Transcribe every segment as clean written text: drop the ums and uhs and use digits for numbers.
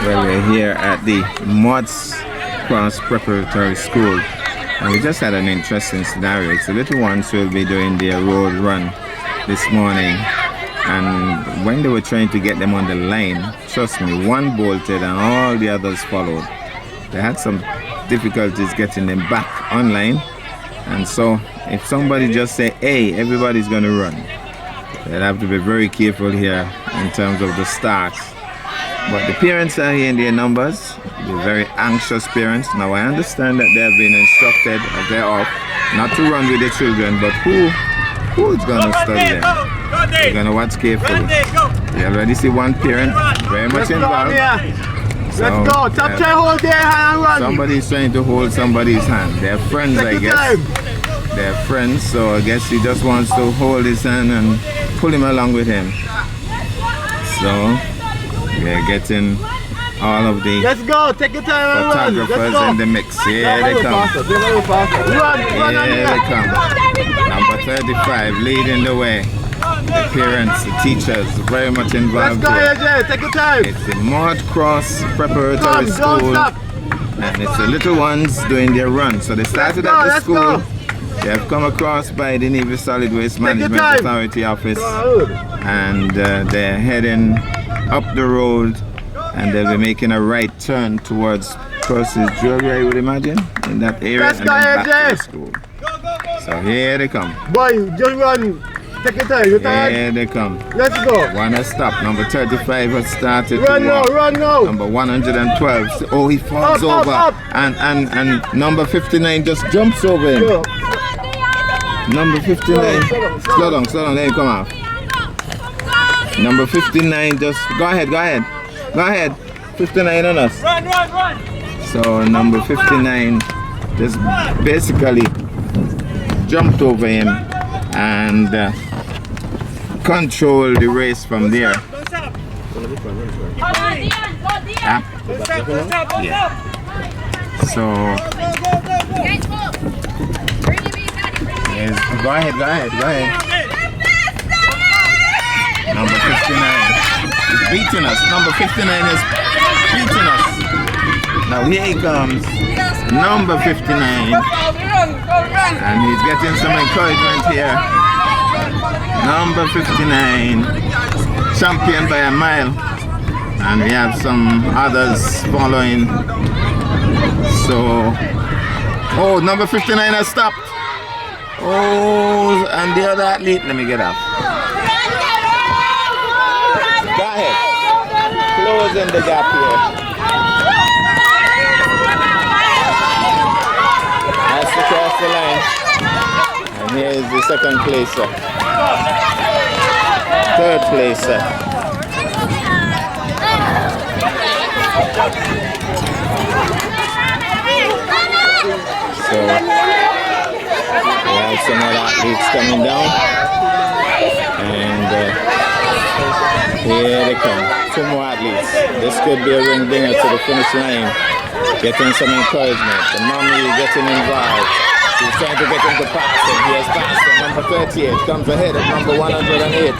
Well, we're here at the Maude's Cross Preparatory School, and we just had an interesting scenario. It's the little ones who will be doing their road run this morning, and when they were trying to get them on the line, trust me, one bolted and all the others followed. They had some difficulties getting them back online, and so if somebody just say, hey, everybody's going to run, they'll have to be very careful here in terms of the start. But the parents are here in their numbers. They're very anxious parents. Now I understand that they have been instructed as they're off not to run with the children, but who's going to study them? They're going to watch carefully. You already see one parent very much involved. So, let's go. Stop trying to hold their hand and run. Somebody's trying to hold somebody's hand. They're friends, I guess. They're friends, so I guess he just wants to hold his hand and pull him along with him. So we're getting all of the photographers in the mix. Here they come. Here they come. Number 35 leading the way. The parents, the teachers, very much involved here. Take your time. It's the Maude Cross Preparatory School, and it's the little ones doing their run. So they started at the school. They have come across by the Navy Solid Waste Management Authority office, and they're heading up the road, and they'll be making a right turn towards Percy's Jewelry, I would imagine, in that area, and then back to the school. So here they come. Boy, just run. Take your time. Here they come. Let's go. One has stopped. Number 35 has started run to walk. Now, run now. Number 112. Oh, he falls over. Up. And number 59 just jumps over him. Go. Number 59. Slow down. Let him come off. Number 59 just go ahead. 59 on us. Run. So number 59 just basically jumped over him and control the race from there. Yeah. So yes, go ahead. Number 59 is beating us. Number 59 is beating us. Now here he comes. Number 59. And he's getting some encouragement here. Number 59, champion by a mile, and we have some others following. So, oh, number 59 has stopped. Oh, and the other athlete, let me get up. Go ahead, closing the gap here. Has to cross the line. And here is the second placer. Third placer. So we have some other athletes coming down. And here they come. Two more athletes. This could be a ring dinger to the finish line. Getting some encouragement. The mommy getting involved. She's trying to get him to pass him. He has passed him. Number 38 comes ahead of number 108.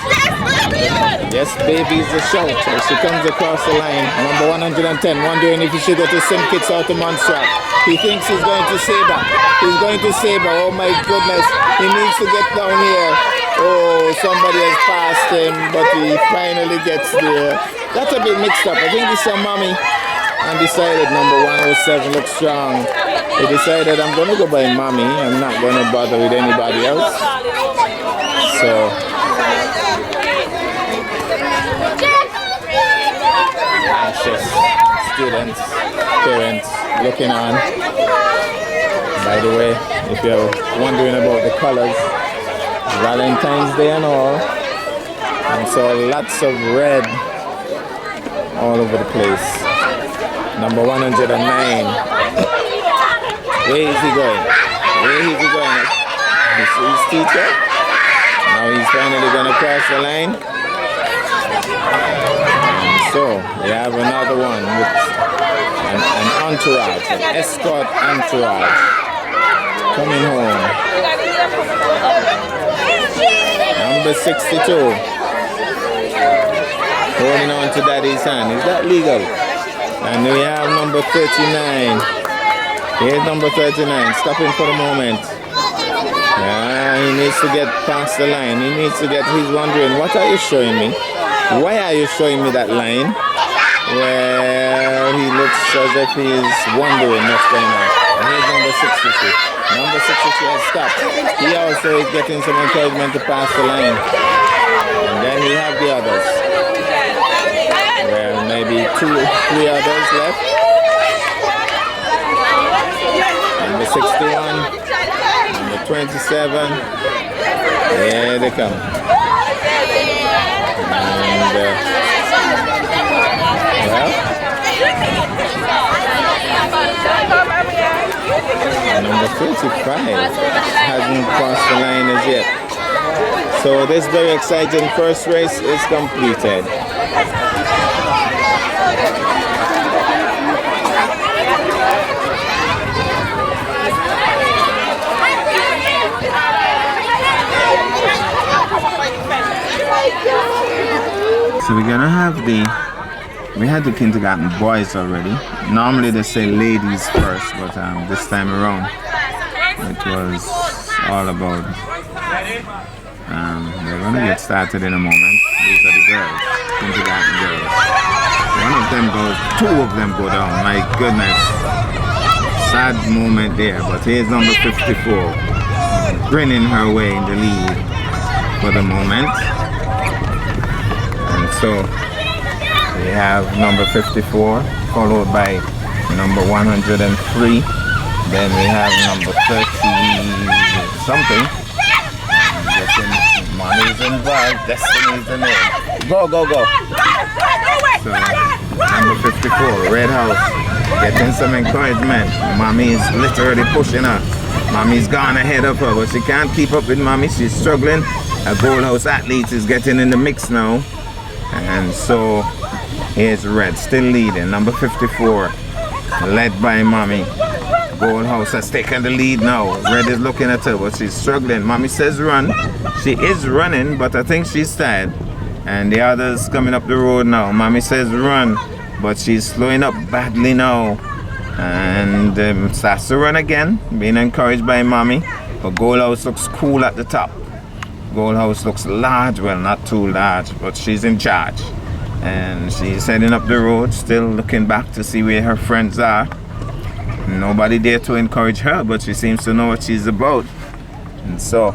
Yes, baby's a shout. As she comes across the line. Number 110 wondering if he should go to St. Kitts out to Montserrat. He thinks he's going to Sabre. He's going to Sabre. Oh my goodness. He needs to get down here. Oh, somebody has passed him, but he finally gets there. That's a bit mixed up. I think he saw mommy and decided number 107 looks strong. He decided, I'm going to go by mommy. I'm not going to bother with anybody else. So anxious students, parents looking on. By the way, if you're wondering about the colors, Valentine's Day and all, and so lots of red all over the place. Number 109. Where is he going? This is his teacher. Now he's finally going to cross the line. And so we have another one with an entourage, an escort entourage coming home. Number 62. Holding on to daddy's hand. Is that legal? And we have number 39. Here's number 39, stopping for the moment. Yeah, he needs to get past the line. He needs to get, he's wondering, what are you showing me? Why are you showing me that line? Where he looks as if he's wondering what's going on. And here's number 63. Number 63 has stopped. He also is getting some encouragement to pass the line. And then we have the others. There may be 2 or 3 others left. Number 61, number 27. Here they come. And number 35 hasn't crossed the line as yet. So this very exciting first race is completed. So we're gonna have we had the kindergarten boys already. Normally they say ladies first, but this time around it was all about, we're gonna get started in a moment. These are the girls, kindergarten girls. One of them goes, 2 of them go down, my goodness. Sad moment there, but here's number 54, grinning her way in the lead for the moment. And so we have number 54 followed by number 103. Then we have number 30 something. Mommy's involved, Destiny's the name. Go, go, go. So number 54, Red House, getting some encouragement. Mommy is literally pushing her. Mommy's gone ahead of her, but she can't keep up with Mommy. She's struggling. A Gold House athlete is getting in the mix now. And so here's Red still leading, number 54, led by Mommy. Gold House has taken the lead now. Red is looking at her, but she's struggling. Mommy says run. She is running, but I think she's tired. And the others coming up the road now. Mommy says run, but she's slowing up badly now. And starts to run again, being encouraged by Mommy. But Gold House looks cool at the top. Gold House looks large, well, not too large, but she's in charge. And she's heading up the road, still looking back to see where her friends are. Nobody there to encourage her, but she seems to know what she's about. And so,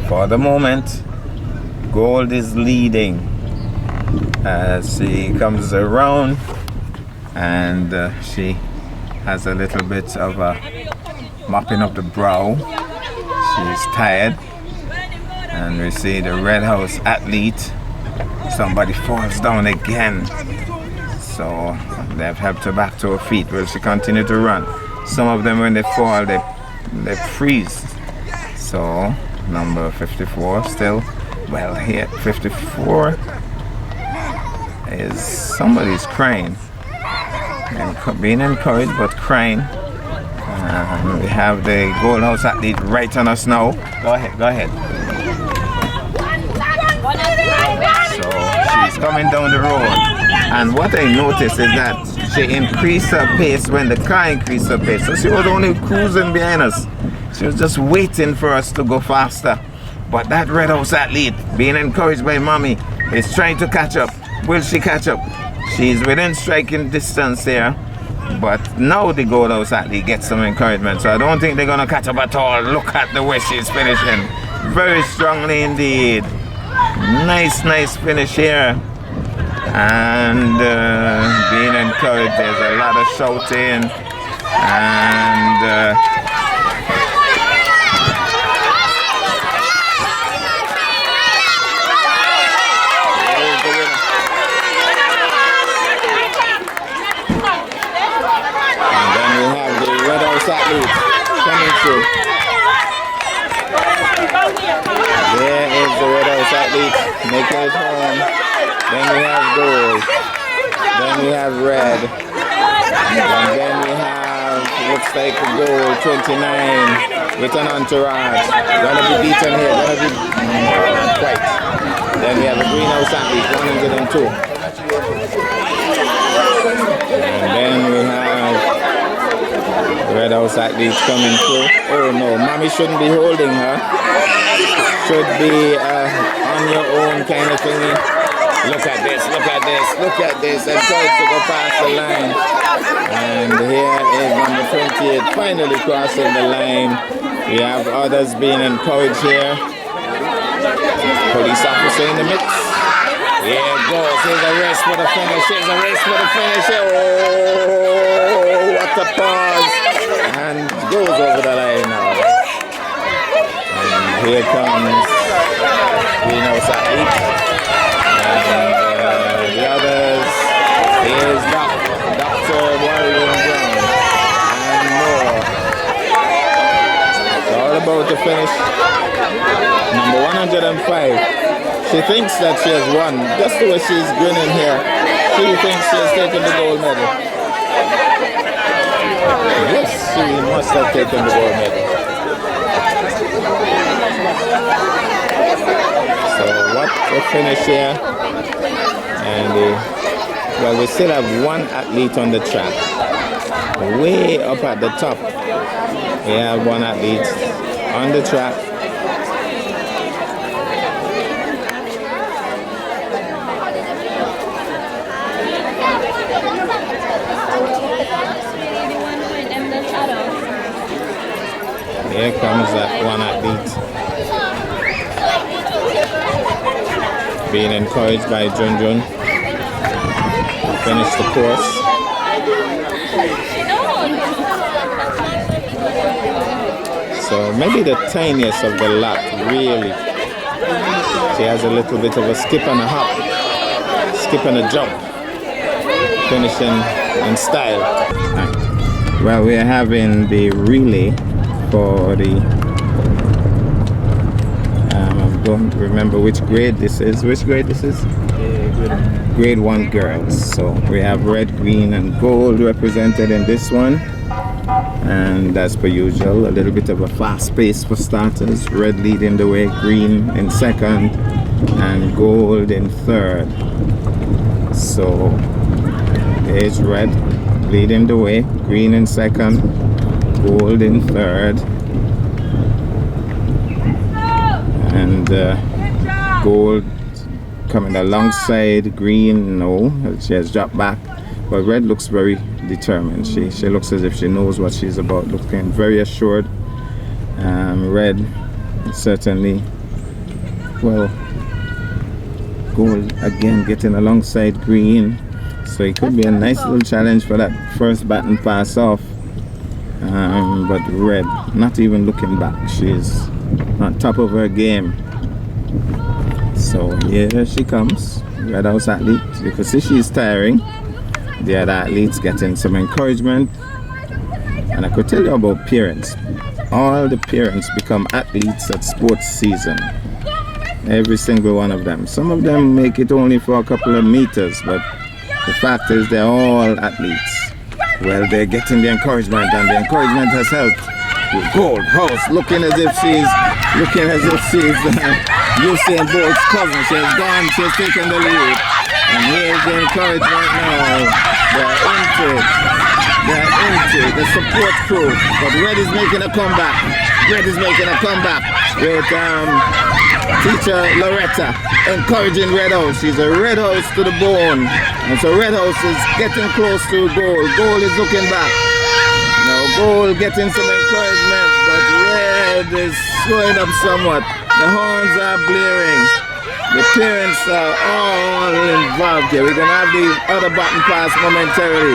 for the moment, Gold is leading as she comes around, and she has a little bit of a mopping up the brow. She's tired. And we see the Red House athlete. Somebody falls down again. So they've helped her back to her feet. Will she continue to run? Some of them, when they fall, they freeze. So number 54 still. Well, here 54 is somebody's crying. And being encouraged but crying. We have the Gold House athlete right on us now. Go ahead, go ahead. So she's coming down the road, and what I noticed is that she increased her pace when the car increased her pace. So she was only cruising behind us. She was just waiting for us to go faster. But that Red House athlete, being encouraged by Mommy, is trying to catch up. Will she catch up? She's within striking distance there. But now the Gold House athlete gets some encouragement. So I don't think they're going to catch up at all. Look at the way she's finishing. Very strongly indeed. Nice finish here. And being encouraged. There's a lot of shouting. And athlete coming through. There is the Red House athlete making it home. Then we have gold. Then we have red. And then we have, looks like a gold, 29 with an entourage. Gonna be beaten here, gonna be white. Then we have a green house athlete, 102. Red House athletes coming through. Oh no, mommy shouldn't be holding her. Should be on your own kind of thingy. Look at this, look at this, look at this. Encouraged to go past the line. And here is number 28 finally crossing the line. We have others being encouraged here. Police officer in the mix. Here it goes. Here's a race for the finish. Here's a race for the finish. Oh, what a pause. And goes over the line now. And here comes Greenhouse athlete. And the others is Dr. Warren Brown and more. It's all about the finish. Number 105. She thinks that she has won. Just the way she's grinning here, she thinks she has taken the gold medal. Yes, she must have taken the gold medal. So what a finish here. And well, we still have one athlete on the track. Way up at the top, we have one athlete on the track. Here comes that one athlete being encouraged by Junjun to finish the course. So maybe the tiniest of the lot, really. She has a little bit of a skip and a hop, skip and a jump, finishing in style. Well, we are having the relay for the I don't remember which grade this is. Which grade this is? Grade 1 girls. So we have red, green and gold represented in this one, and as per usual, a little bit of a fast pace for starters. Red leading the way, green in second and gold in third. So there's red leading the way, green in second, gold in third, and gold coming alongside green. No, she has dropped back, but red looks very determined. She looks as if she knows what she's about, looking very assured. Red certainly, well, gold again getting alongside green, so it could be a nice little challenge for that first baton pass off. But red not even looking back. She's on top of her game. So here she comes, Red House athlete. You can see she's tiring. The other athletes getting some encouragement. And I could tell you about parents. All the parents become athletes at sports season. Every single one of them. Some of them make it only for a couple of meters, but the fact is they're all athletes. Well, they're getting the encouragement, and the encouragement has helped. Gold House looking as if she's Usain Bolt's cousin. She's gone, she's taken the lead. And here's the encouragement now. They're into the support crew. But Red is making a comeback. Red is making a comeback with teacher Loretta encouraging Red House. She's a Red House to the bone. And so Red House is getting close to goal. Goal is looking back. Now goal getting some encouragement, but Red is slowing up somewhat. The horns are blaring. The parents are all involved here. We're going to have the other baton pass momentarily.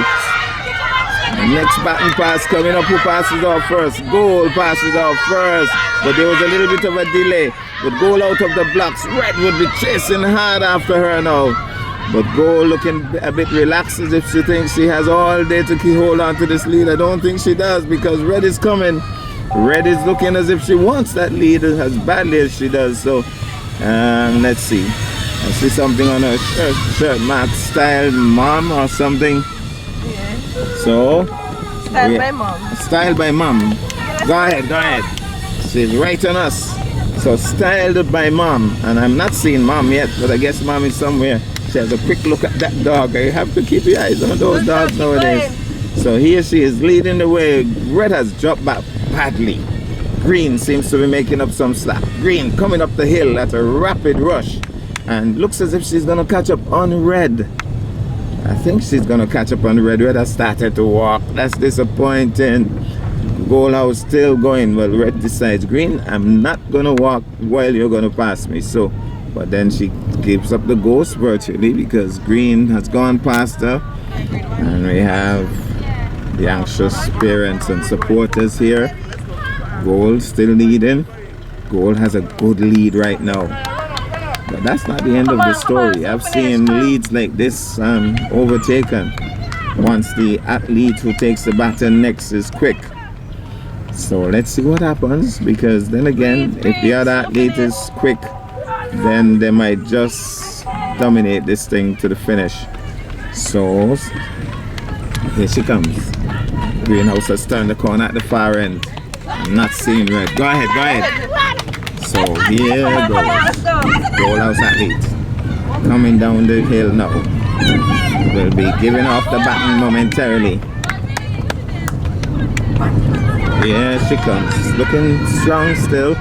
The next baton pass coming up. Who passes off first? Goal passes off first. But there was a little bit of a delay. With goal out of the blocks, Red would be chasing hard after her now. But goal looking a bit relaxed, as if she thinks she has all day to hold on to this lead. I don't think she does, because Red is coming. Red is looking as if she wants that lead as badly as she does. So let's see. I see something on her shirt marked Style Mom or something. Yeah. So Style by Mom. Style by Mom. Go ahead. She's right on us. So styled by Mom. And I'm not seeing Mom yet, but I guess Mom is somewhere. She has a quick look at that dog. You have to keep your eyes on those dogs nowadays. So here she is leading the way. Red has dropped back badly. Green seems to be making up some slack. Green coming up the hill at a rapid rush and looks as if she's gonna catch up on Red. I think she's gonna catch up on Red. Red has started to walk. That's disappointing. Goal House still going. Well, Red decides, Green, I'm not gonna walk while you're gonna pass me. So, but then she keeps up the ghost virtually because Green has gone past her. And we have the anxious parents and supporters here. Gold still leading. Gold has a good lead right now. But that's not the end of the story. I've seen leads like this overtaken once the athlete who takes the baton next is quick. So let's see what happens, because then again, if the other athlete is quick, then they might just dominate this thing to the finish. So here she comes. Greenhouse has turned the corner at the far end. I'm not seeing Red. Go ahead, go ahead. So here goes Goal House athlete coming down the hill now. Will be giving off the baton momentarily. Here she comes, looking strong still.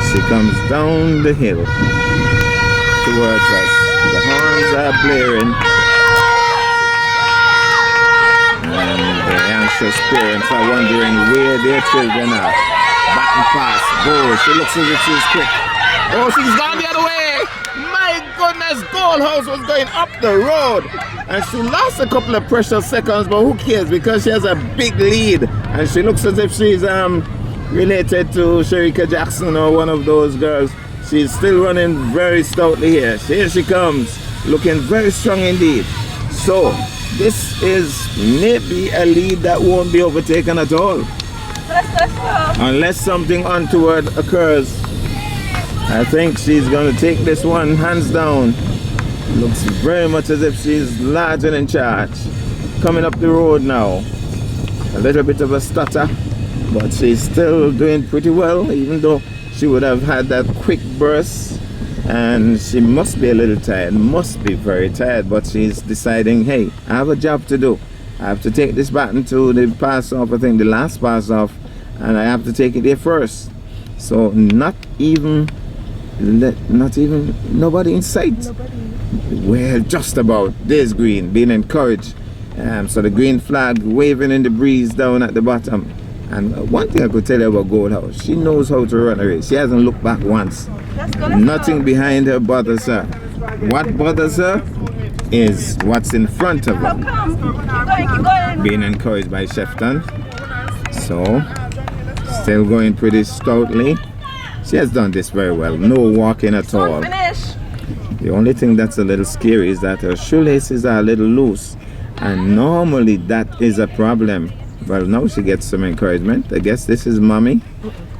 She comes down the hill towards us. The horns are blaring, and the anxious parents are wondering where their children are. Baton pass, goal. She looks as if she's quick. Oh, she's gone the other way. My goodness, Goal House was going up the road, and she lost a couple of precious seconds, but who cares, because she has a big lead, and she looks as if she's related to Sherika Jackson or one of those girls. She's still running very stoutly here. Here she comes, looking very strong indeed. So this is maybe a lead that won't be overtaken at all, unless something untoward occurs. I think she's going to take this one hands down. Looks very much as if she's large and in charge. Coming up the road now. A little bit of a stutter, but she's still doing pretty well, even though she would have had that quick burst. And she must be a little tired, must be very tired, but she's deciding, hey, I have a job to do. I have to take this baton to the pass off, I think the last pass off, and I have to take it there first. So nobody in sight. Well, just about. There's Green being encouraged. So the green flag waving in the breeze down at the bottom. And one thing I could tell you about Goal House, she knows how to run a race. She hasn't looked back once. Nothing behind her bothers her. What bothers her is what's in front of her. Being encouraged by Shefton. So, still going pretty stoutly. She has done this very well. No walking at all. The only thing that's a little scary is that her shoelaces are a little loose. And normally that is a problem. Well, now she gets some encouragement. I guess this is Mommy.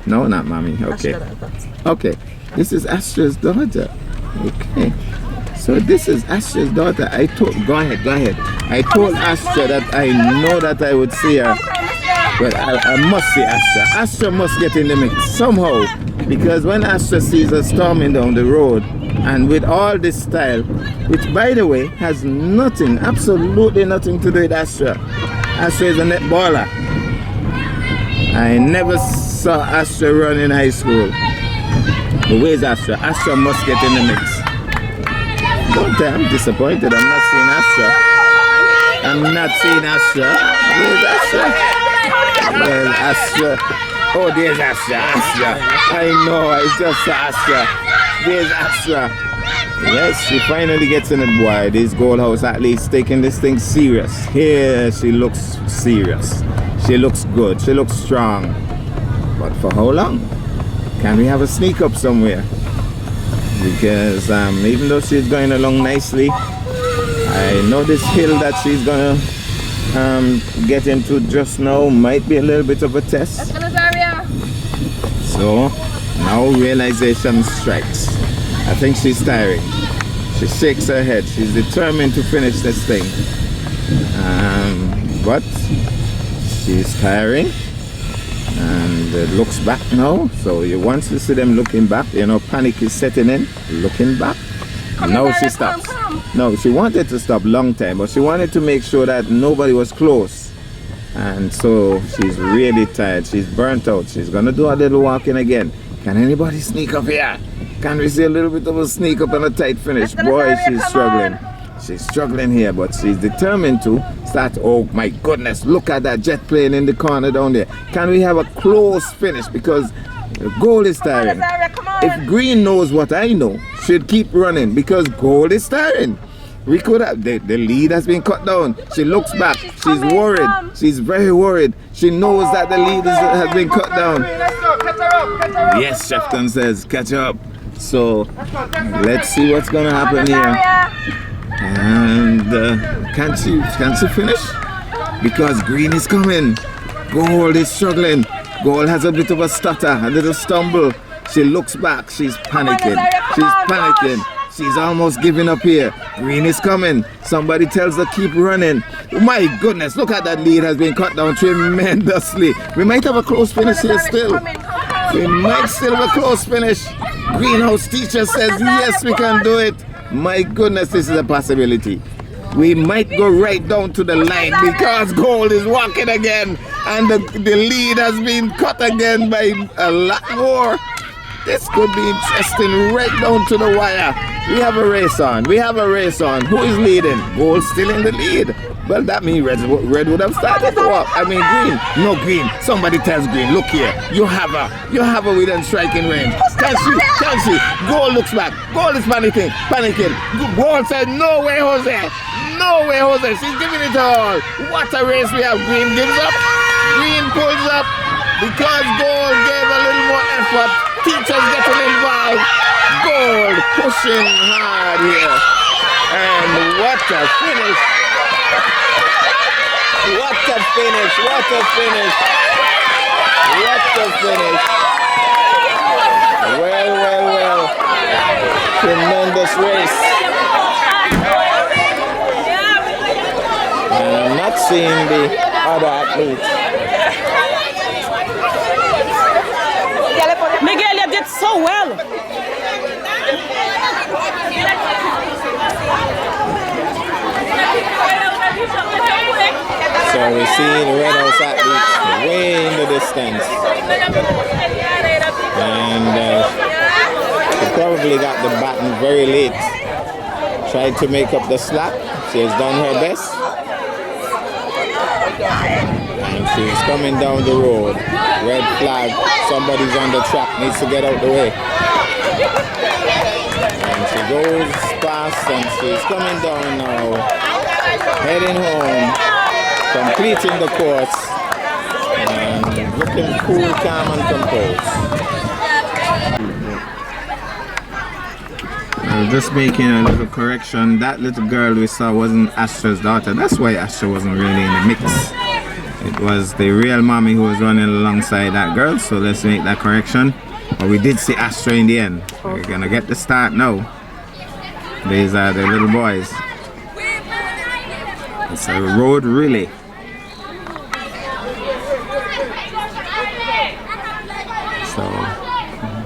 No, not Mommy. Okay. Okay. This is Astra's daughter. Okay. So this is Astra's daughter. Go ahead. I told Astra that I know that I would see her. But I must see Astra. Astra must get in the mix somehow. Because when Astra sees her storming down the road, and with all this style, which by the way has nothing, absolutely nothing to do with Astra. Astra is a netballer. I never saw Astra run in high school. But where's Astra? Astra must get in the mix. Don't tell, I'm disappointed. I'm not seeing Astra. Where's Astra? Well, Astra. Oh, there's Astra. I know, I just saw Astra. There's Astra. Yes, she finally gets in it. Boy, this Goal House at least taking this thing serious. Here she looks serious. She looks good. She looks strong. But for how long? Can we have a sneak up somewhere? Because even though she's going along nicely, I know this hill that she's gonna get into just now might be a little bit of a test. So now realization strikes. I think she's tiring. She shakes her head. She's determined to finish this thing. But she's tiring. And looks back now. So you want to see them looking back. You know, panic is setting in. Looking back. Now she stops. No, she wanted to stop long time, but she wanted to make sure that nobody was close. And so she's really tired. She's burnt out. She's gonna do a little walking again. Can anybody sneak up here? Can we see a little bit of a sneak up and a tight finish? Boy, she's struggling. She's struggling here, but she's determined to start. Oh my goodness, look at that jet plane in the corner down there. Can we have a close finish? Because the goal is tiring. If Green knows what I know, she'd keep running because goal is tiring. We could have, the lead has been cut down. She looks back. She's worried. She's very worried. She knows that the lead has been cut down. Yes, Shefton says, catch up. So, let's see what's going to happen here. And can she finish? Because Green is coming. Gold is struggling. Gold has a bit of a stutter, a little stumble. She looks back. She's panicking. She's panicking. She's almost giving up here. Green is coming. Somebody tells her keep running. Oh my goodness, look at that lead has been cut down tremendously. We might have a close finish here still. We might still have a close finish. Greenhouse teacher says yes, we can do it. My goodness, this is a possibility. We might go right down to the line because Gold is walking again and the lead has been cut again by a lot more. This could be interesting right down to the wire. We have a race on. We have a race on. Who is leading? Gold still in the lead. Well, that means Red would have started to walk. I mean Green. No, Green. Somebody tells Green, look here. You have her within striking range. Can she? Gold looks back. Gold is panicking. Gold said, no way, Jose. No way, Jose. She's giving it all. What a race we have. Green gives up. Green pulls up because Gold gave a little more effort. Teachers getting involved. Gold pushing hard here. And what a finish. What a finish. What a finish. What a finish. Well. Tremendous race. And I'm not seeing the other athletes. Miguel, you did so well. So we see the Red House athletes way in the distance. And she probably got the baton very late. Tried to make up the slack. She has done her best. And she's coming down the road. Red flag. Somebody's on the track. Needs to get out the way. And she goes past and she's coming down now. Heading home. Completing the course. And looking cool, calm and composed. Just making a little correction. That little girl we saw wasn't Astra's daughter. That's why Astra wasn't really in the mix. It was the real mommy who was running alongside that girl. So let's make that correction. But we did see Astra in the end. We're gonna get the start now. These are the little boys. It's a road relay. So,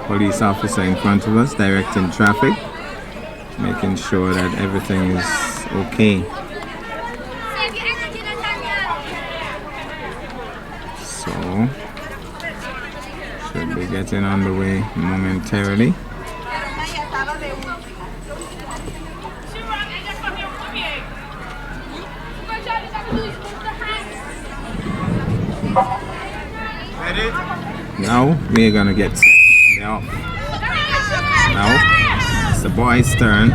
police officer in front of us directing traffic, making sure that everything is okay. So, should be getting on the way momentarily. Now we're gonna get off. Now it's the boys' turn,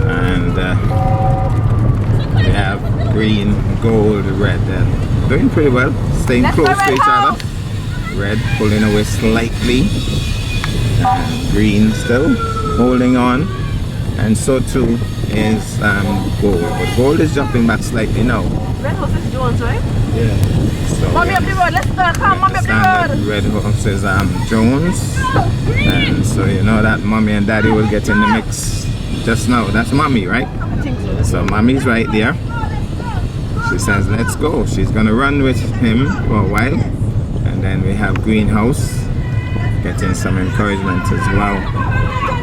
and we have green, gold, red. Doing pretty well, staying close to each other. Red pulling away slightly, and green still holding on, and so too is gold. But gold is jumping back slightly now. Red House is Jones, right? Yeah. So Mommy up the road, let's start. Come, Mommy up the road. Red House is Jones. And so you know that Mommy and Daddy will get in the mix just now. That's Mommy, right? I think so. So Mommy's right there. She says, let's go. She's gonna run with him for a while. And then we have Greenhouse getting some encouragement as well.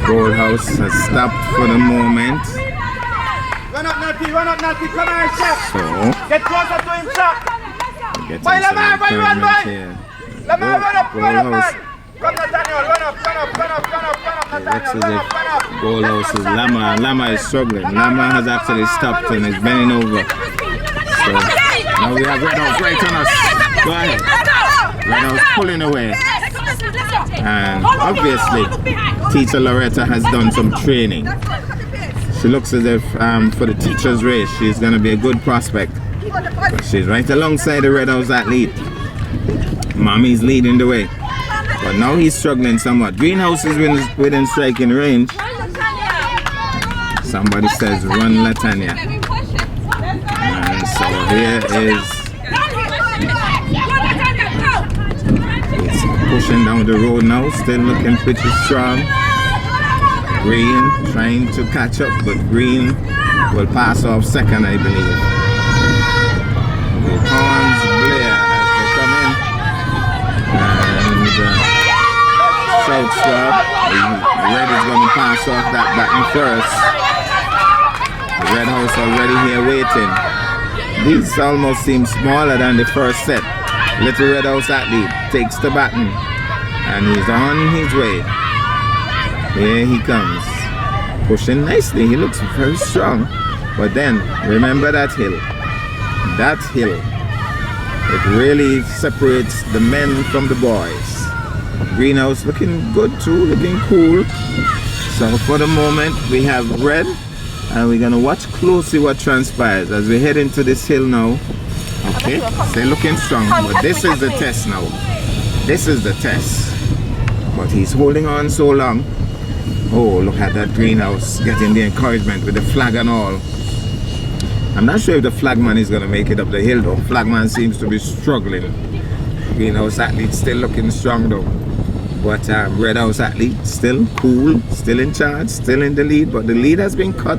Gold House has stopped for the moment. Run up, Natty, come on, chef. So, Get closer to him, chef. getting Boy, some Lamar, boy, run, encouragement boy. here. Lamar, run up, Gold House. man. Come, Nathaniel, run up, It looks Nathaniel, as if Gold House is Lama. Lama is struggling. Lama has actually stopped and is bending over. So now we have Red House right on us. Go ahead. Red House pulling away. And obviously, teacher Loretta has done some training. She looks as if for the teacher's race, she's going to be a good prospect. But she's right alongside the Red House athlete. Mommy's leading the way. But now he's struggling somewhat. Greenhouse is within striking range. Somebody says run Latanya. And so here is he's pushing down the road now, still looking pretty strong. Green trying to catch up, but Green will pass off second, I believe. The horns blare as they come in. And South Swab, Red is going to pass off that baton first. The Red House already here waiting. These almost seem smaller than the first set. Little Red House athlete takes the baton and he's on his way. Here he comes. Pushing nicely. He looks very strong. But then, remember that hill. That hill. It really separates the men from the boys. Greenhouse looking good too, looking cool. So for the moment we have Red, and we're gonna watch closely what transpires as we head into this hill now. Okay, they're looking strong, but this is the test now. This is the test. But he's holding on so long. Oh, look at that Greenhouse getting the encouragement with the flag and all. I'm not sure if the flagman is gonna make it up the hill though. Flagman seems to be struggling. Greenhouse athlete still looking strong though. But Red House athlete still cool, still in charge, still in the lead. But the lead has been cut.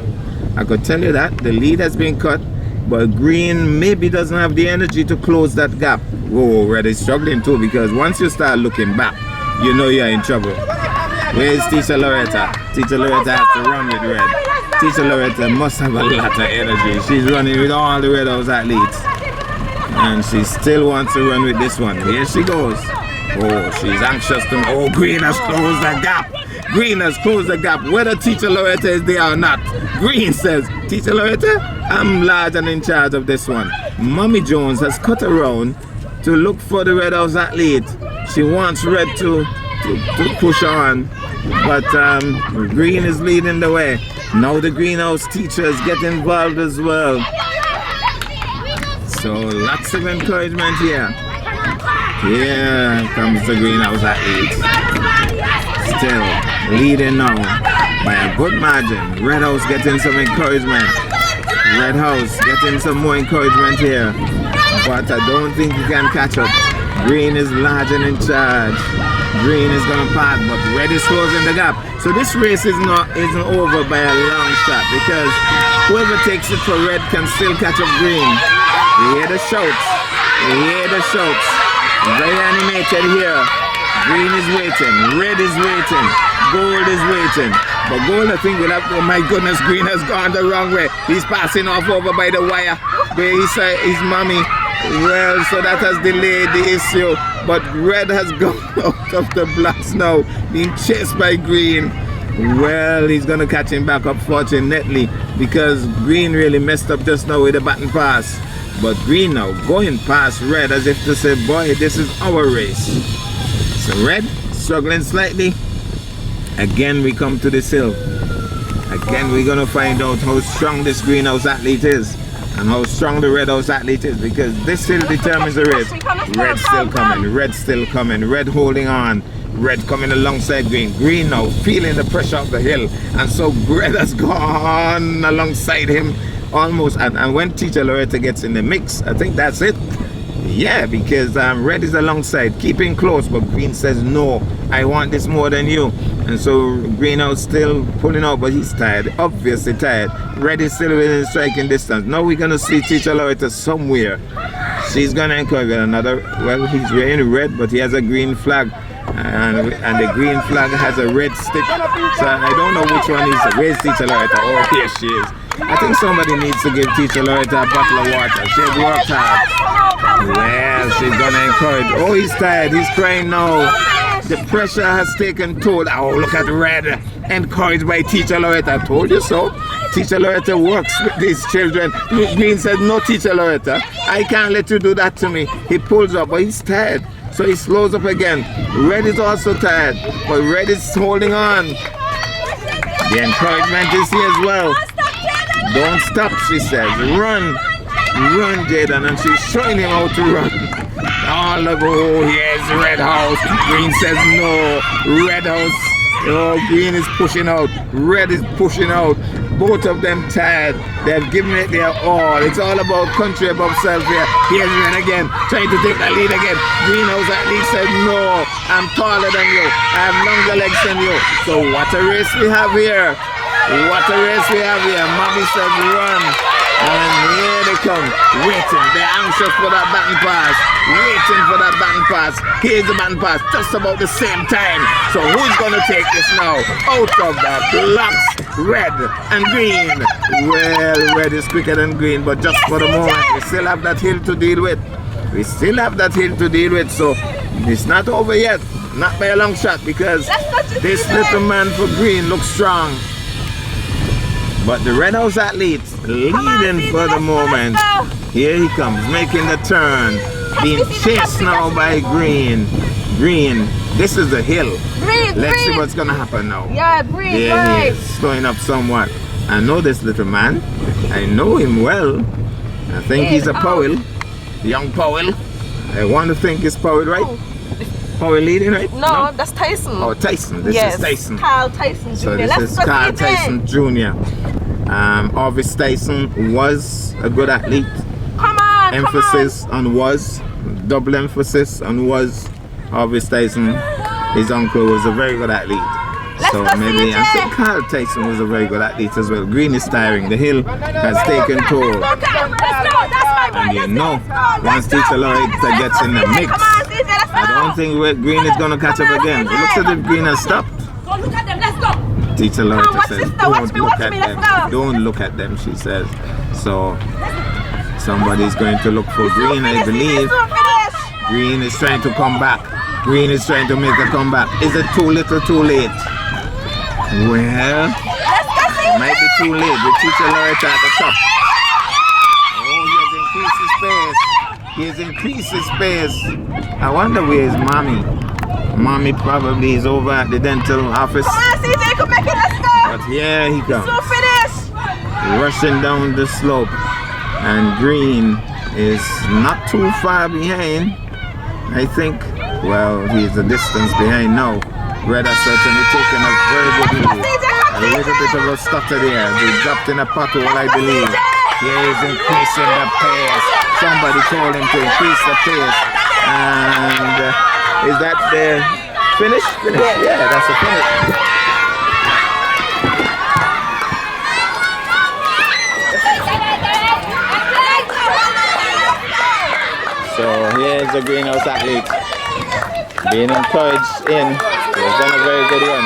I could tell you that. The lead has been cut. But Green maybe doesn't have the energy to close that gap. Whoa, Red is struggling too, because once you start looking back, you know you're in trouble. Where's Teacher Loretta? Teacher Loretta has to run with Red. Teacher Loretta must have a lot of energy. She's running with all the Red House athletes. And she still wants to run with this one. Here she goes. Oh, she's anxious to... Oh, Green has closed the gap. Green has closed the gap. Whether Teacher Loretta is there or not. Green says, Teacher Loretta, I'm large and in charge of this one. Mommy Jones has cut around to look for the Red House athlete. She wants Red to push on. But Green is leading the way. Now the Greenhouse teachers get involved as well. So lots of encouragement here. Here comes the Greenhouse athlete. Still leading now by a good margin. Red House getting some encouragement. Red House getting some more encouragement here. But I don't think he can catch up. Green is large and in charge. Green is going to pass, but Red is closing the gap. So this race isn't over by a long shot, because whoever takes it for Red can still catch up Green. You hear the shouts. You hear the shouts. Very animated here. Green is waiting. Red is waiting. Gold is waiting. But Gold, I think, will have... Oh my goodness, Green has gone the wrong way. He's passing off over by the wire where he said his mommy. Well, so that has delayed the issue. But Red has gone out of the blocks now, being chased by Green. Well, he's going to catch him back up, fortunately, because Green really messed up just now with the baton pass. But Green now going past Red as if to say, boy, this is our race. So Red struggling slightly. Again, we come to this hill. Again, we're going to find out how strong this Greenhouse athlete is and how strong the Red House athlete is, because this hill determines the race. Red still coming. Red still coming. Red holding on. Red coming alongside Green. Green now feeling the pressure of the hill, and so Red has gone alongside him almost. And when Teacher Loretta gets in the mix, I think that's it. Yeah, because Red is alongside, keeping close, but Green says, no, I want this more than you. And so Greenhouse still pulling out, but he's tired, obviously tired. Red is still within striking distance. Now we're going to see Teacher Loretta somewhere. She's going to encourage another, well, he's wearing red, but he has a green flag. and the green flag has a red stick. So I don't know which one is. Where's Teacher Loretta? Oh, here she is. I think somebody needs to give Teacher Loretta a bottle of water. She's worked hard. Well, she's gonna encourage. Oh, he's tired. He's crying now. The pressure has taken toll. Oh, look at Red. Encouraged by Teacher Loretta. I told you so. Teacher Loretta works with these children. Green said, no, Teacher Loretta, I can't let you do that to me. He pulls up, but he's tired. So he slows up again. Red is also tired, but Red is holding on. The encouragement is here as well. Don't stop, she says. Run. Run, Jaden. And she's showing him how to run. All of, oh, here's Red House. Green says no. Red House. Oh, Green is pushing out. Red is pushing out. Both of them tired. They've given it their all. It's all about country above self here. Here's Red again, trying to take the lead again. Greenhouse at least said, no, I'm taller than you. I have longer legs than you. So what a race we have here. What a race we have here. Mommy said run. And here they come, waiting. They're anxious for that baton pass. Waiting for that baton pass. Here's the baton pass, just about the same time. So who's gonna take this now? Out of the blocks, Red and Green. Well, Red is quicker than Green, but just for the moment, we still have that hill to deal with. We still have that hill to deal with, so it's not over yet. Not by a long shot, because this little man for Green looks strong. But the Red House athletes leading for the moment. Here he comes, making the turn. Being chased now by Green. Green, this is the hill. Let's see what's gonna happen now. Yeah, breathe. There he is, slowing up somewhat. I know this little man. I know him well. I think he's a Powell. Young Powell. I want to think it's Powell, right? Powell leading, right? No, that's Tyson. Oh, Tyson. This is Tyson. Carl Tyson Jr. So this is Carl Tyson Jr. Orvis Tyson was a good athlete. Come on, Emphasis on was. Double emphasis on was. Orvis Tyson, his uncle, was a very good athlete. So maybe I think Carl Tyson was a very good athlete as well. Green is tiring. The hill has taken toll. And you know, once Teacher Loretta gets in the mix, I don't think Green is going to catch up again. It looks as if Green has stopped. Go look at them, let's go. Teacher Loretta says, don't look at them. Don't look at them, she says. So somebody's going to look for Green, I believe. Green is trying to come back. Green is trying to make a comeback. Is it too little, too late? Well, it might be too late with Teacher Loretta at the top. Oh, he has increased his pace. I wonder where is Mommy. Mommy probably is over at the dental office. But here he comes. Rushing down the slope. And Green is not too far behind, I think. Well, he's a distance behind now. Red has certainly taken a very good lead. A little bit of a stutter there. They dropped in a pothole, I believe. Here is increasing the pace. Somebody told him to increase the pace. And is that the finish? Yeah, that's the finish. So here's the greenhouse athlete being encouraged in. He's done a very good one.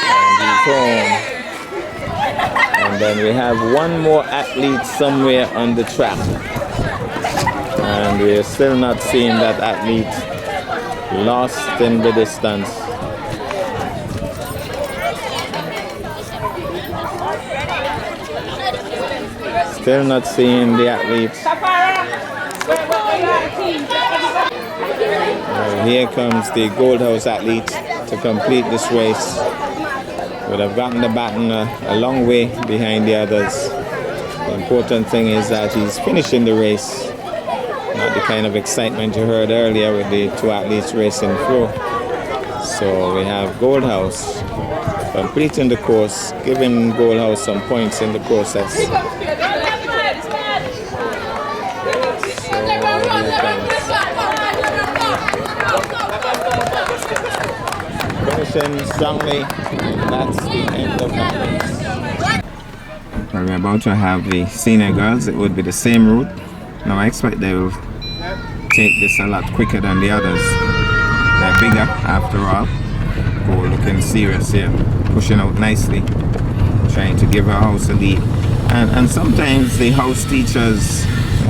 And he's home. And then we have one more athlete somewhere on the track. And we're still not seeing that athlete, lost in the distance. Still not seeing the athletes. Here comes the Gold House athlete to complete this race. Would have gotten the baton a long way behind the others. The important thing is that he's finishing the race. Not the kind of excitement you heard earlier with the two athletes racing through. So we have Gold House completing the course, giving Gold House some points in the process. Finishing strongly, that's the end of that race. We're about to have the senior girls. It would be the same route. Now I expect they will take this a lot quicker than the others. They're bigger after all. Gold looking serious here, pushing out nicely, trying to give her house a lead. And sometimes the house teachers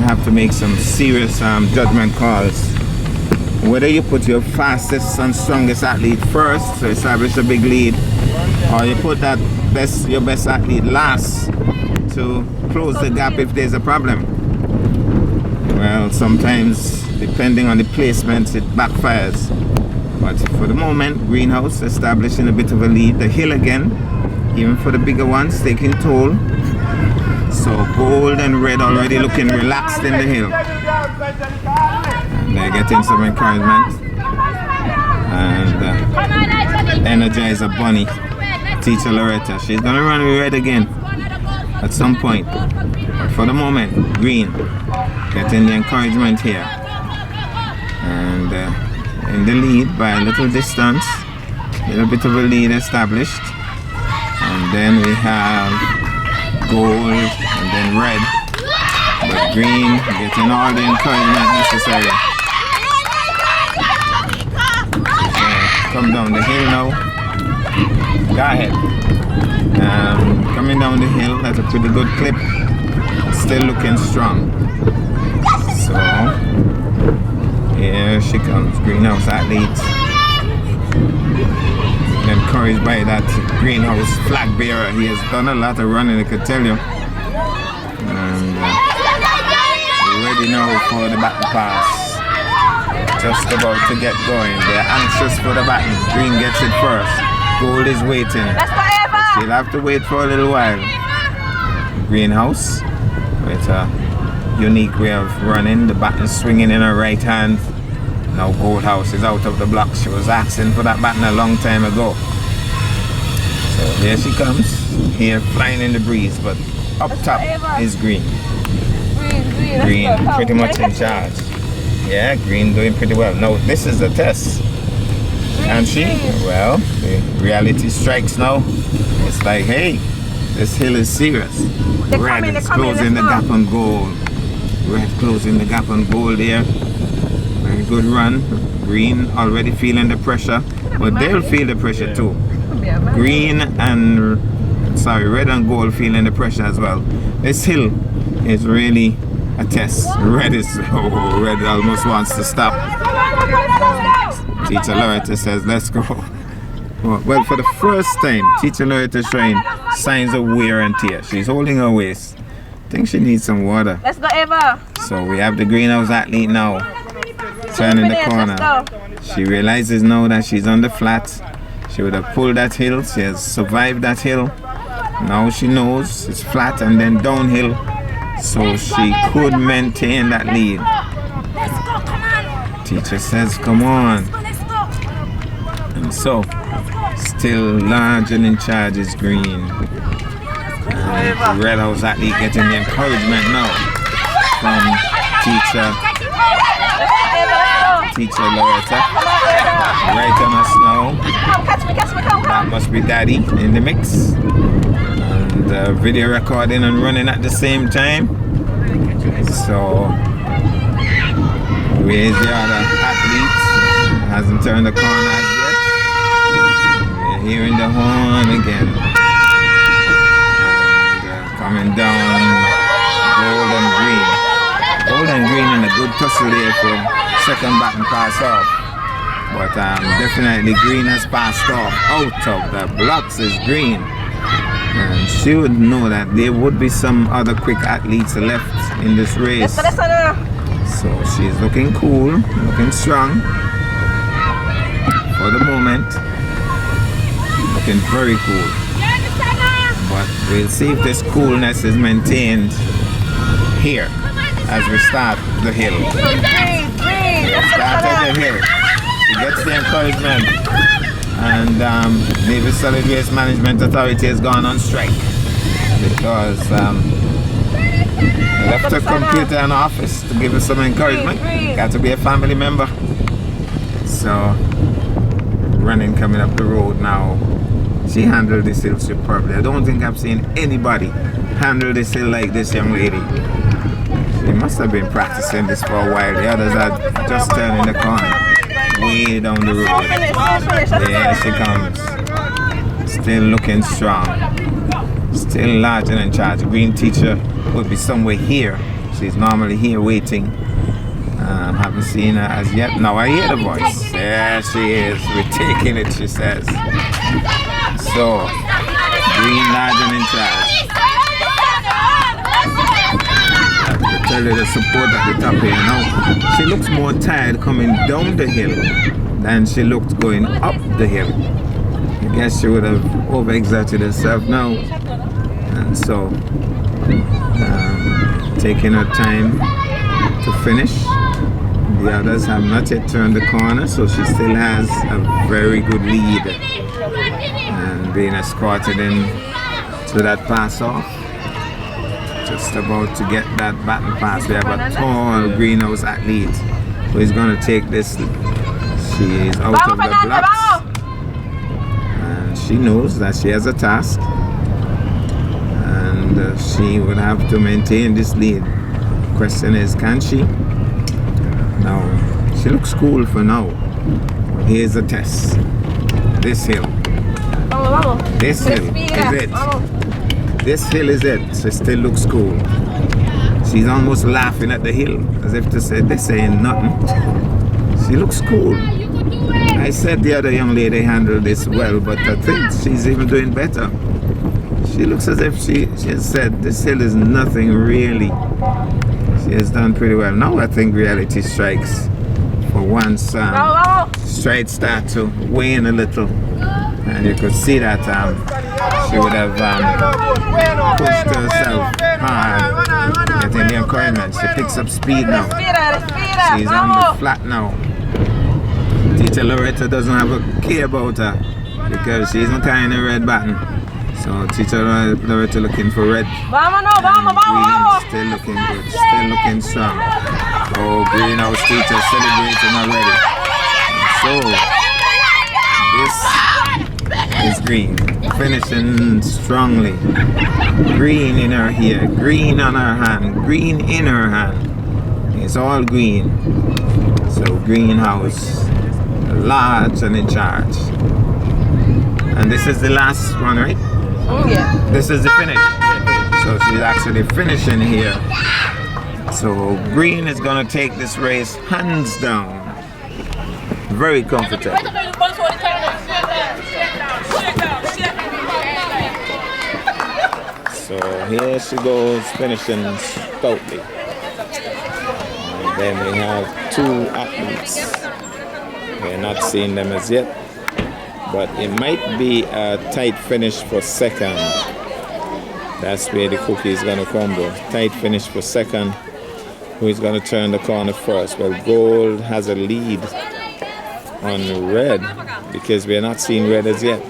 have to make some serious judgment calls. Whether you put your fastest and strongest athlete first to establish a big lead, or you put that your best athlete last to close the gap if there's a problem. Well, sometimes depending on the placements it backfires. But for the moment, Greenhouse establishing a bit of a lead. The hill again, even for the bigger ones, taking toll. So gold and red already looking relaxed in the hill. And they're getting some encouragement. And Energizer Bunny, teacher Loretta, she's gonna run with red again at some point. But for the moment, green getting the encouragement here. And in the lead by a little distance, a little bit of a lead established. And then we have gold and then red, but green getting all the encouragement necessary. So come down the hill now. Go ahead. Coming down the hill at a pretty good clip. Still looking strong. So here she comes, Greenhouse athlete. Encouraged by that Greenhouse flag bearer. He has done a lot of running, I could tell you. And we're ready now for the baton pass. Just about to get going. They're anxious for the baton. Green gets it first. Gold is waiting. She'll have to wait for a little while. Greenhouse with a unique way of running. The baton swinging in her right hand. Now Goldhouse is out of the block. She was asking for that baton a long time ago. So here she comes. Here flying in the breeze, but up top is green. Green pretty much in charge. Yeah, green doing pretty well. Now this is the test. And she, well, the reality strikes now. It's like, hey, this hill is serious. Red is closing the gap on gold. Red closing the gap on gold here. Very good run. Green already feeling the pressure, but they'll feel the pressure too. Green and red and gold feeling the pressure as well. This hill is really a test. Red almost wants to stop. Teacher Loretta says, let's go. Well, for the first time, Teacher Loretta is showing signs of wear and tear. She's holding her waist. I think she needs some water. Let's go, Eva. So we have the Greenhouse athlete now, turning the corner. She realizes now that she's on the flat. She would have pulled that hill. She has survived that hill. Now she knows it's flat and then downhill. So she could maintain that lead. Teacher says, come on. And so, still large and in charge is green. And the Red House athlete getting the encouragement now from Teacher Loretta. Right on us now. That must be Daddy in the mix. And video recording and running at the same time. So, where's the other athlete? Hasn't turned the corner as yet. We're hearing the horn again. And coming down, gold and green. Gold and green in a good tussle there for second baton pass off. But definitely green has passed off. Out of the blocks is green. And she would know that there would be some other quick athletes left in this race. So she's looking cool, looking strong for the moment. Looking very cool. But we'll see if this coolness is maintained here as we start the hill. We started the hill. She gets the encouragement. And Navy Solid Waste Management Authority has gone on strike because they left her computer in office to give her some encouragement. Got to be a family member. So, running coming up the road now. She handled this hill superbly. I don't think I've seen anybody handle this hill like this young lady. She must have been practicing this for a while. The others are just turning the corner, way down the road. There she comes. Still looking strong. Still large and in charge. Green teacher would be somewhere here. She's normally here waiting. Haven't seen her as yet. Now I hear the voice. There she is. We're taking it, she says. So, Green large and in charge. I tell you the support at the top here now. She looks more tired coming down the hill than she looked going up the hill. I guess she would have overexerted herself now. And so, taking her time to finish. The others have not yet turned the corner, so she still has a very good lead. And being escorted in to that pass off. Just about to get that baton pass. We have a tall greenhouse athlete who is going to take this. She is out of the blocks. And she knows that she has a task. And she would have to maintain this lead. Question is, can she? No. She looks cool for now. Here's the test. This hill. This hill is it. This hill is it. She still looks cool. She's almost laughing at the hill, as if to say, this ain't nothing. She looks cool. I said the other young lady handled this well, but I think she's even doing better. She looks as if she has said, this hill is nothing really. She has done pretty well. Now I think reality strikes. For once, strides start to wane a little. And you could see that she would have pushed herself hard, getting the encouragement. She picks up speed now. She's on the flat now. Teacher Loretta doesn't have a care about her because she isn't carrying a red button. So Teacher Loretta looking for red. Green still looking good, still looking strong. Oh, greenhouse teacher celebrating already. So this is Green, finishing strongly. Green in her hair, green on her hand, green in her hand. It's all green. So greenhouse, large and in charge. And this is the last one, right? Oh yeah. This is the finish. So she's actually finishing here. So Green is gonna take this race hands down. Very comfortable. So here she goes, finishing stoutly. And then we have two athletes. We're not seeing them as yet, but it might be a tight finish for second. That's where the cookie is going to crumble. Tight finish for second. Who is going to turn the corner first? Well, Gold has a lead on Red because we're not seeing Red as yet.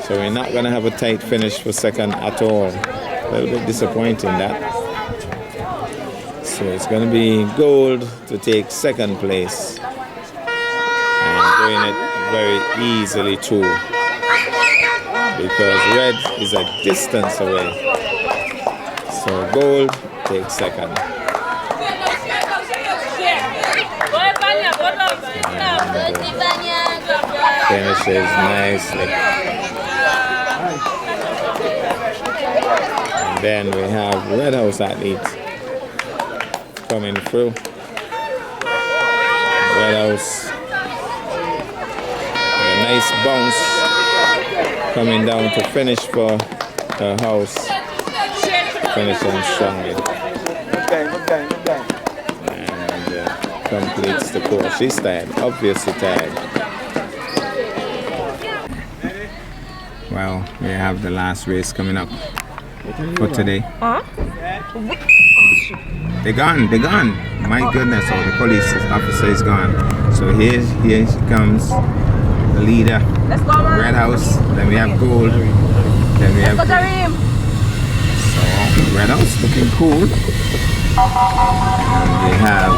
So we're not going to have a tight finish for second at all. A little bit disappointing that. So it's going to be Gold to take second place. And doing it very easily too. Because Red is a distance away. So Gold takes second. Finishes nicely. And then we have Red House athletes coming through. Red House, a nice bounce coming down to finish for her house. Finishing strongly. And completes the course. She's tired, obviously tired. Well, we have the last race coming up for today. They're gone. My goodness, oh, the police officer is gone. So here she comes, the leader, Red House, then we have Gold, then we have Green. So Red House looking cool. And we have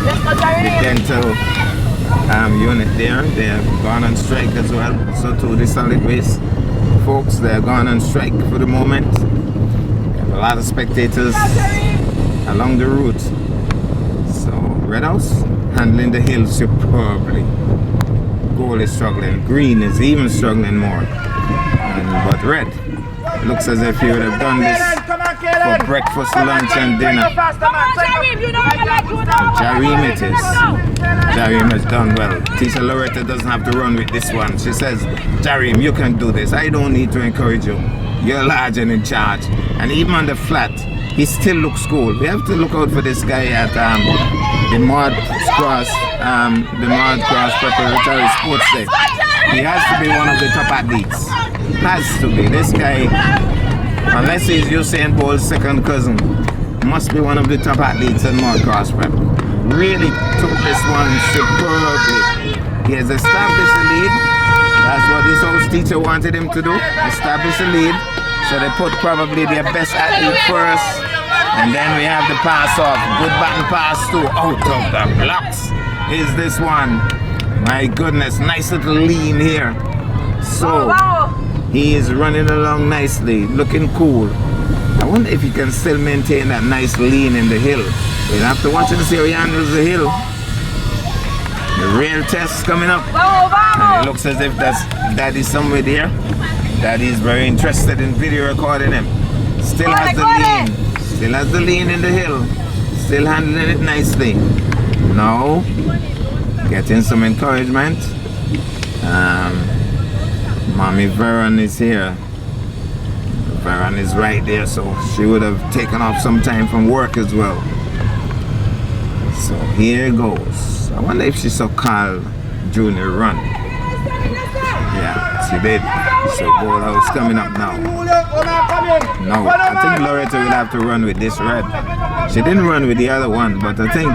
the dental unit there. They have gone on strike as well. So too the solid waste folks, they're gone on strike for the moment. We have a lot of spectators along the route. So Red House handling the hill superbly. Gold is struggling. Green is even struggling more. But Red looks as if he would have done this for breakfast, lunch and dinner. Jareem it is. Jareem has done well. Teacher Loretta doesn't have to run with this one. She says, Jareem, you can do this. I don't need to encourage you. You're large and in charge. And even on the flat, he still looks cool. We have to look out for this guy at the Maude Cross Preparatory Sports Day. He has to be one of the top athletes. Has to be. This guy, unless he's Usain Bolt's second cousin, must be one of the top athletes at Maude Cross Prep. Really took this one superbly. He has established the lead. That's what this host teacher wanted him to do. Establish the lead. So they put probably their best athlete first. And then we have the pass off. Good button pass too. Out of the blocks is this one. My goodness, nice little lean here. So he is running along nicely, looking cool. I wonder if he can still maintain that nice lean in the hill. We'll have to watch and see how he handles the hill. The real test coming up. And it looks as if Daddy's somewhere there. Daddy's very interested in video recording him. Still has the lean. Still has the lean in the hill. Still handling it nicely. Now, getting some encouragement. Mommy Veron is here. Veron is right there, so she would have taken off some time from work as well. So here goes. I wonder if she saw Carl Jr. run. Yeah, she did. So Gold House coming up now. No, I think Loretta will have to run with this Red. She didn't run with the other one, but I think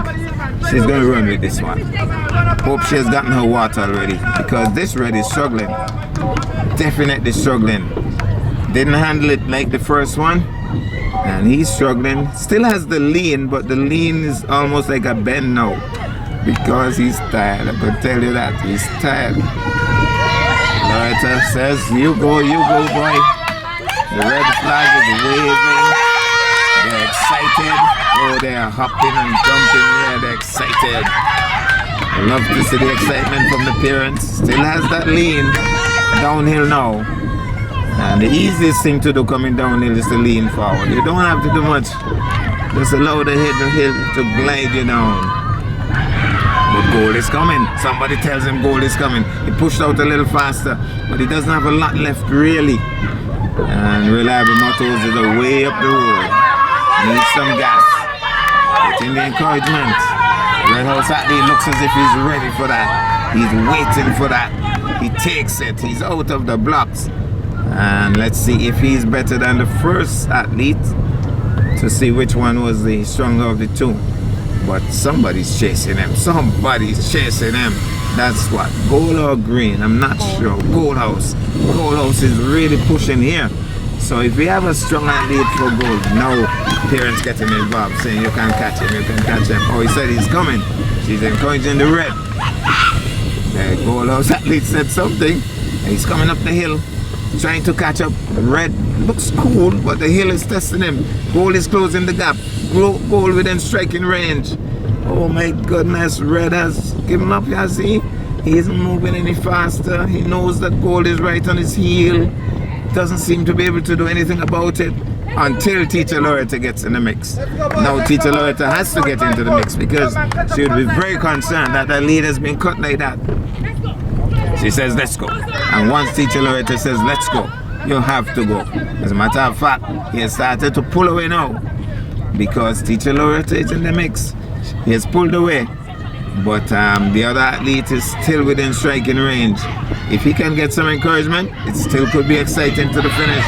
she's going to run with this one. Hope she has gotten her water already, because this Red is struggling. Definitely struggling. Didn't handle it like the first one, and he's struggling. Still has the lean, but the lean is almost like a bend now, because he's tired. I can tell you that. He's tired. Loretta says, you go, boy. The red flag is waving. They're excited. Oh, they're hopping and jumping. Yeah, they're excited. I love to see the excitement from the parents. Still has that lean. Downhill now. And the easiest thing to do coming downhill is to lean forward. You don't have to do much. Just allow the hill to glide you down. But goal is coming. Somebody tells him goal is coming. He pushed out a little faster, but he doesn't have a lot left really. And Reliable Motors is way up the road. Needs some gas. Getting the encouragement. Red House athlete looks as if he's ready for that. He's waiting for that. He takes it. He's out of the blocks. And let's see if he's better than the first athlete, to see which one was the stronger of the two. But somebody's chasing him. Somebody's chasing him. That's what. Gold or green? I'm not sure. Gold House. Gold House is really pushing here. So if we have a strong athlete for gold, now parents getting involved, saying you can catch him, you can catch him. Oh, he said he's coming. She's encouraging the red. The Gold House athlete said something. He's coming up the hill, trying to catch up. Red looks cool, but the hill is testing him. Gold is closing the gap. Gold within striking range. Oh my goodness, Red has given up, you see? He isn't moving any faster. He knows that Gold is right on his heel. Doesn't seem to be able to do anything about it until Teacher Loretta gets in the mix. Now Teacher Loretta has to get into the mix, because she would be very concerned that the lead has been cut like that. She says, let's go. And once Teacher Loretta says, let's go, you have to go. As a matter of fact, he has started to pull away now, because Teacher Loretta is in the mix. He has pulled away, but the other athlete is still within striking range. If he can get some encouragement, it still could be exciting to the finish.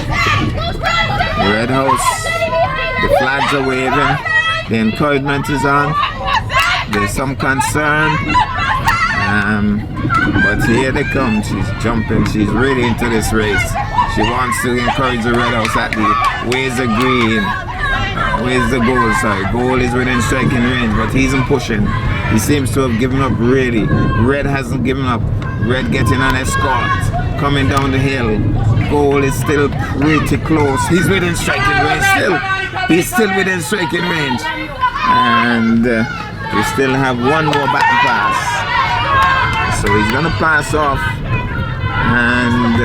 The Red House, the flags are waving, the encouragement is on. There's some concern, but here they come. She's jumping, she's really into this race. She wants to encourage the Red House athlete. Where's the green? Where's the goal? Sorry, goal is within striking range, but he isn't pushing. He seems to have given up really. Red hasn't given up. Red getting an escort. coming down the hill. Goal is still pretty close. He's within striking range still. He's still within striking range. And we still have one more button pass. So he's gonna pass off. And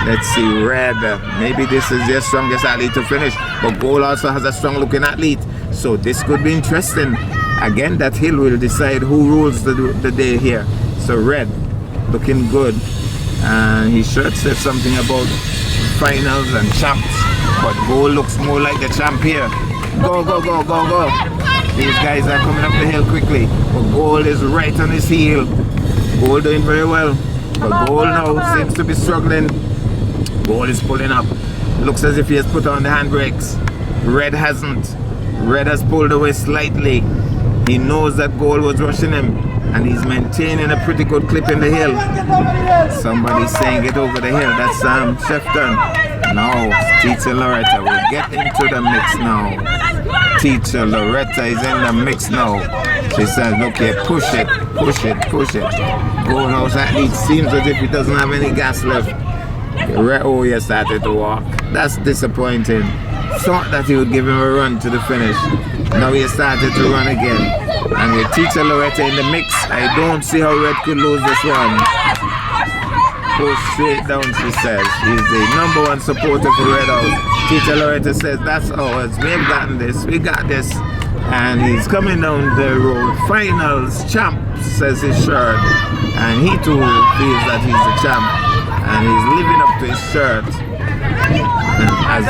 let's see, Red. Maybe this is their strongest athlete to finish. But Goal also has a strong looking athlete. So this could be interesting. Again, that hill will decide who rules the day here. So Red looking good. And his shirt says something about finals and champs. But Goal looks more like the champ here. Go, go, go, go, go. These guys are coming up the hill quickly. But Goal is right on his heel. Goal doing very well. But Goal now seems to be struggling. Goal is pulling up. Looks as if he has put on the handbrakes. Red hasn't. Red has pulled away slightly. He knows that Goal was rushing him. And he's maintaining a pretty good clip in the hill. Somebody's saying get over the hill. That's Shefton. No, Teacher Loretta will get into the mix now. Teacher Loretta is in the mix now. She says, look here, push it, push it, push it. Goal House athlete seems as if he doesn't have any gas left. Oh, he started to walk. That's disappointing. Thought that he would give him a run to the finish. Now he started to run again. And with Teacher Loretta in the mix, I don't see how Red could lose this one. Go straight down, she says. He's the #1 supporter for Red House. Teacher Loretta says, that's ours. We've gotten this. We got this. And he's coming down the road. Finals champ, says his shirt. And he too feels that he's the champ. And he's living up to his shirt. And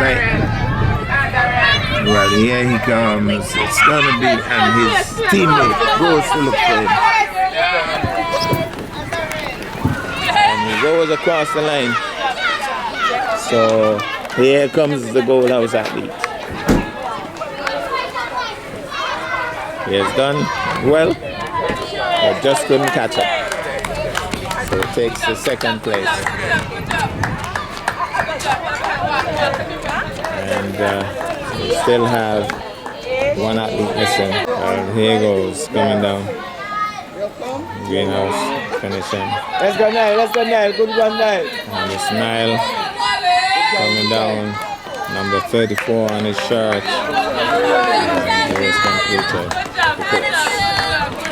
well, here he comes. It's gonna be, and his teammate goes to look for him. And he goes across the line. So here comes the Goal House athlete. He has done well, but just couldn't catch up. So it takes the second place. And we still have one athlete missing. And here goes, coming down. Greenhouse finishing. Let's go, Nile. Let's go, Nile. Good one, Nile. And the smile coming down. Number 34 on his shirt. And here is completed. The coach.